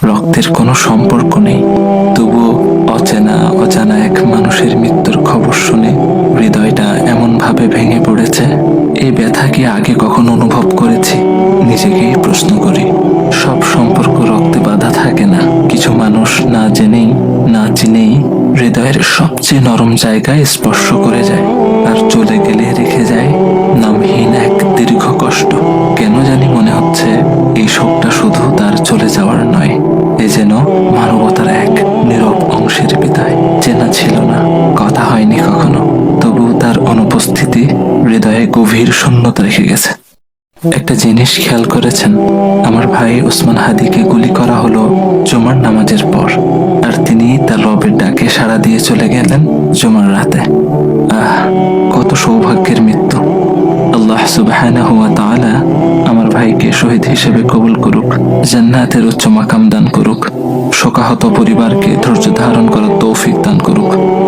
রক্তের কোনো সম্পর্ক নেই, তবুও অজানা এক মানুষের মৃত্যুর খবর শুনে হৃদয়টা এমনভাবে ভেঙে পড়েছে। এই ব্যথা কি আগে কখনো অনুভব করেছি? নিজেকেই প্রশ্ন করি। সব সম্পর্ক রক্তে বাঁধা থাকে না। কিছু মানুষ না জেনেই না চিনেই হৃদয়ের সবচেয়ে নরম জায়গায় স্পর্শ করে যায়, আর চলে গেলে রেখে যায় নামহীন এক দীর্ঘ কষ্ট। কেন জানি মনে হচ্ছে এই শোকটা শুধু তার চলে যাওয়ার নয়, এ যেন মানবতার এক নীরব অংশের বিদায়। চেনা ছিল না, কথা হয়নি কখনো, তবু তার অনুপস্থিতি হৃদয়ে গভীর শূন্যতা রেখে গেছে। একটা জিনিস খেয়াল করেছেন? আমার ভাই ওসমান হাদিকে গুলি করা হলো জুমার নামাজের পর, আর তিনি তার রবের ডাকে সাড়া দিয়ে চলে গেলেন জুমার রাতে। কত সৌভাগ্যের মৃত্যু! আল্লাহ সুবহানাহু ওয়া তাআলা আমার ভাইকে শহীদ হিসেবে কবুল করুক, জান্নাতের উচ্চ মাকাম দান করুক, শোকাহত পরিবারকে ধৈর্য ধারণ করার